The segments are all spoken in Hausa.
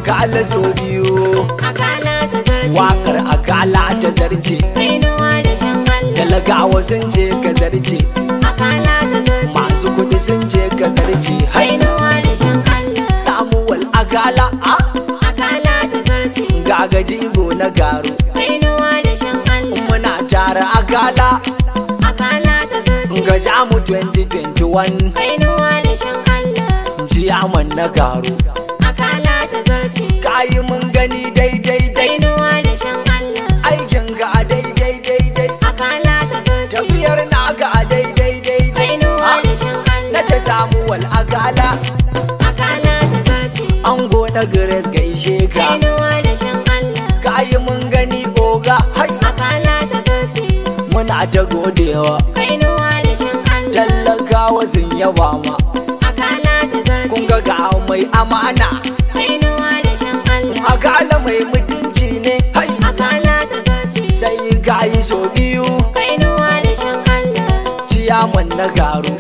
akala so biyu, akala ta zarce, wakar akala ta zarce, kainuwa da shan Allah, talakawa sun ce ka zarce, akala ta zarce, masu kudi sun ce ka zarce, hai kainuwa da shan Allah, samuwal akala a akala ta zarce, gagaji go na garu, kainuwa da shan Allah, muna tara akala akala ta zarce, ga jamu 2021 kainuwa da shan Allah, ciyaman na garu, akala ta zarce, kayi mun gani daidai dai, kainuwa da shan Allah, aikin ga a daidai daidai, akala ta zarce, tafiyar na ga a daidai daidai, kainuwa da shan na Allah, ce samuwal akala akala ta zarce, ango na Grace gaishe ka, kainuwa da shan Allah, kayi mun gani oga, hai akala ta zarce, muna ta godewa, kainuwa da shan Allah, talakawa sun yaba ma, akala ta zarce, kun ga mai amana, kainuwa da shan Allah, akala mai mutunci ne, hai akala ta zarce, sai kayi so biyu, kainuwa da shan Allah, ciyaman na garu,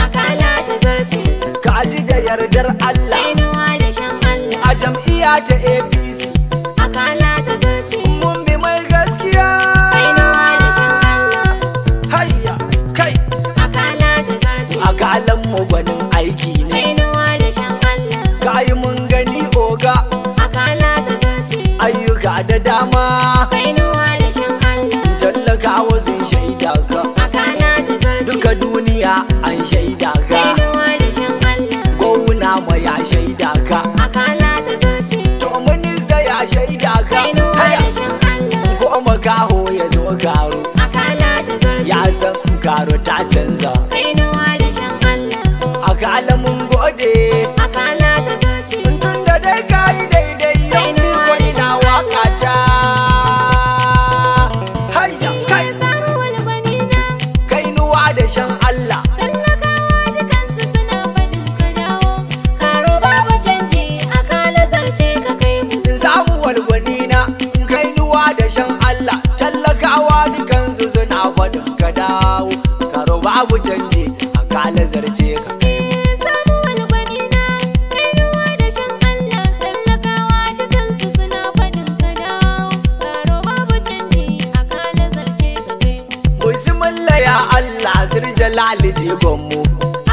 akala ta zarce, kaji da yardar Allah, kainuwa da shan Allah, a jam'iyya ta APC, akala ta zarce, mun bi mai gaskiya, kainuwa da shan Allah, hayya kai, akala ta zarce, akalan mu gwanin aiki ne, kainuwa da shan Allah, kayi mun gani oga, akala ta zarce, ayyuka da dama, kainuwa da shan Allah, talakawa sun shaida ka, akala ta zarce, duka duniya an shaida ka, kainuwa da shan Allah, gwamna ma ya shaida ka, akala ta zarce, to minista ya shaida ka, kainuwa haya da shan Allah, ko makaho ya zo garo, akala ta zarce, ya san garo ta canza, kainuwa da shan Allah, akala mun gode, akala ta zarce, tun da dai kayi daidai yau ni ko ina waka ta, hayya kai ya samu walbanina, kainuwa da shan Allah, talakawa dukansu suna faɗin ka dawo, karo babu canji, akala zarce ka kai mu, samu walgwanina, kainuwa da shan Allah, talakawa dukansu suna faɗin ka dawo, karo babu canji, akala zarce ka kai mu. samu walbanina, kainuwa da shan Allah, talakawa dukansu suna faɗin ka dawo, karo babu canji, akala zarce ka kai mu, Bismillah ya Allah zirjalali jigonmu,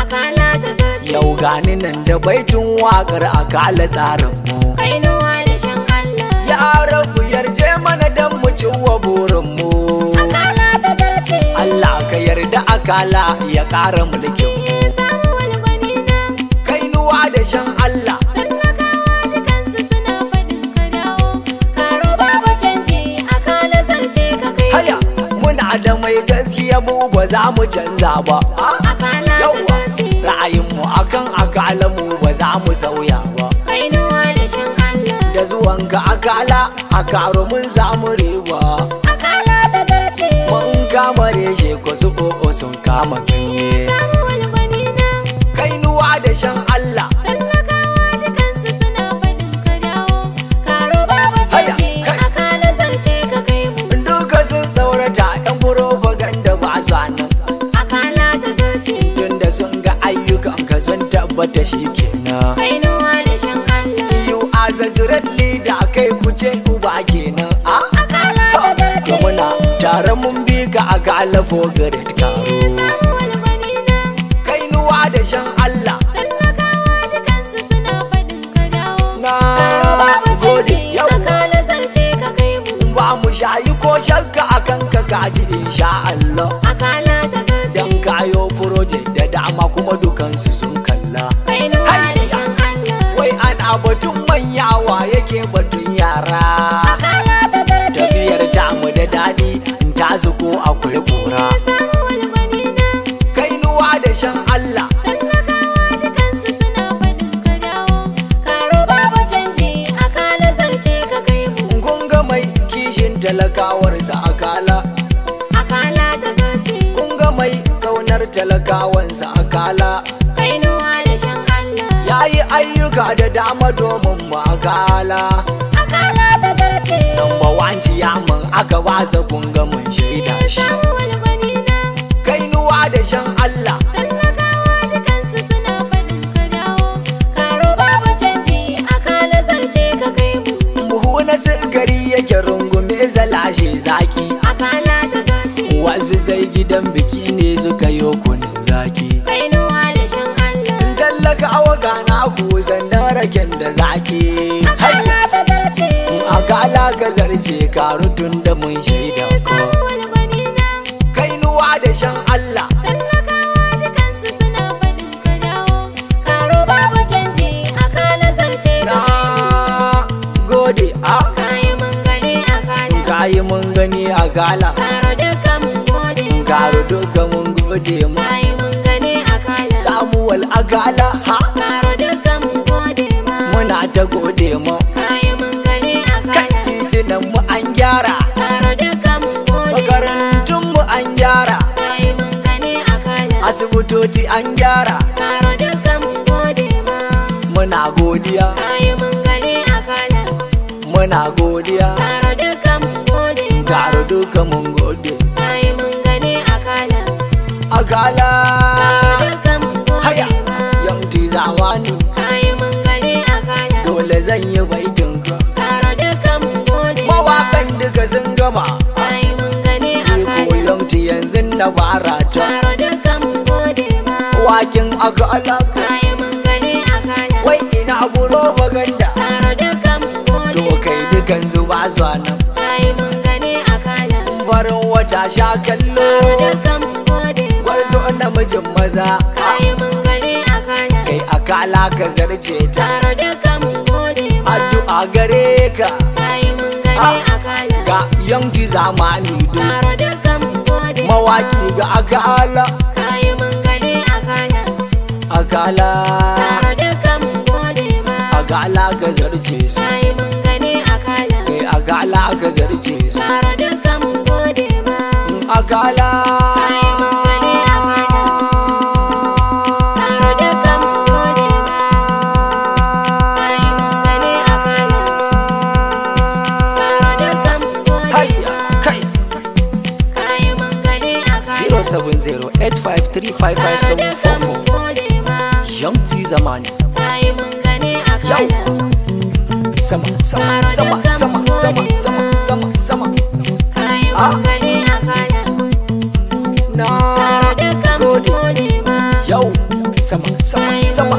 akala ta zarce, yau gani nan da baitin waƙar akala tsarinmu. kainuwa da shan Allah, Ya rabu yarje mana dan mu ciwa burinmu. akala ta zarce, Allah ka yarda akala ya ƙara mulkinmu. samu walbanina, Kainuwa da shan Allah, talakawa dukansu suna faɗin ka dawo, karo babu canji, akala zarce ka kai mu, haya muna da mai gaskiya mu ba za mu canza ba. akala ta Yawwa zarce, ra'ayinmu akan akala mu ba za mu sauya ba. kainuwa da shan Allah, Da zuwanka akala a karo mun samu riba. akala ta zarce, Mun kama reshe ko su o'o sun kama ganye. samu walbanina, Kainuwa da shan Allah, talakawa dukansu suna faɗin ka dawo, karo babu Haya, canji, kai. akala zarce ka kai mu, duka sun tsaurata 'yan propaganda ba su nan. akala ta zarce, Tunda sun ga ayyukanka sun tabbata shi kenan. kainuwa da shan Allah, You as a great leader kai kuce uba kenan. akala ta zarce, Muna tare mun bi ka akala for great karo. samu walbanina, Kainuwa da shan Allah, talakawa dukansu suna faɗin ka dawo, na karo babu gode canji, yau. akala zarce ka kai mu, Ba mu shayi ko shakka akan ka gaji insha Allah. akala ta zarce, Dan kayo project da dama kuma dukansu sun kalla. kainuwa da shan Allah, Wai ana batun manyawa yake batun yara. akala ta zarce, Tafiyar tamu da daɗi in ta ko akwai ƙura. samu walbanina, Kainuwa da shan Allah, talakawa dukansu suna faɗin ka dawo, karo babu canji, akala zarce ka kai mu, kun ga mai kishin talakawarsa akala. akala ta zarce, Kun ga mai ƙaunar talakawansa akala. kainuwa da shan Allah, Ya yi ayyuka da dama domin mu akala. akala ta zarce, Number one ciyaman aka wasa kun ga mun shaida shi. samu walbanina, Kainuwa da shan Allah, talakawa dukansu suna faɗin ka dawo, karo babu canji, akala zarce ka kai Tallakawa gana ku sannan raken da zaki. Akala ta zarce. Akala ka zarce karutun da mun shaida ko. Samuwal gwanina. Kainuwa da shan Allah. Tallakawa dukansu suna faɗin ka dawo. Karo babu canji akala zarce ka Na kai. gode a. Kayi mun gani akala. Kayi mun gani akala. Karo duka mun gode ma. Karo duka mun gode ma. Kayi mun gani akala. Samuwal akala ha. Karo duka mun gode ma. Muna ta gode ma. Kayi mun gani Kan akala. titunan mu an gyara. Karo duka mun gode ma. Makarantun mu an gyara. Kayi mun gani akala. Asibitoci an gyara. Karo duka mun gode ma. Muna godiya. Kayi mun gani akala. Muna godiya. Karo duka mun gode ma. Karo duka mun gode. Kayi mun gani akala. Akala. Karo duka mun Haya. gode ma. Yamti zamani. Kayi mun gani akala. Dole zan yi baitin ka. Karo duka mun gode ma. Mawakan duka sun gama. Kayi mun gani Ni ko akala. yamti yanzu na fara ta. Karo duka mun gode ma. Wakin akala. Kayi mun gani akala. Wai ina bulo baganda. Karo duka mun gode To kai ma. dukan zuba zuwa nan. Kayi mun gani akala. Farin wata sha kallo. Karo duka mun gode ma. Gwarzo namijin maza. Kayi mun gani akala. Kai akala ka zarce ta. Karo duka mun gode ma. Addu'a gare ka. Kayi mun gani akala. Ga yanki zamani do. Karo duka mun gode ma. Mawaki ga akala. Kayi mun gani akala. Akala. Karo duka mun gode ma. Akala ka zarce su. Kayi mun gani akala. Kai akala ka zarce su. Karo duka mun gode ma. Akala. Kayi mun gani akala. Karo duka mun gode ma. Kayi mun gani akala. Karo duka mun gode Hayya ma. kai. Kayi mun gani akala. 07085535744. Yamti zamani. Kayi mun gani akala. Sama sama sama sama sama sama sama sama. Kayi mun gani akala. Na Karo duka mun gode. gode ma. Yau sama sama Kayi mun sama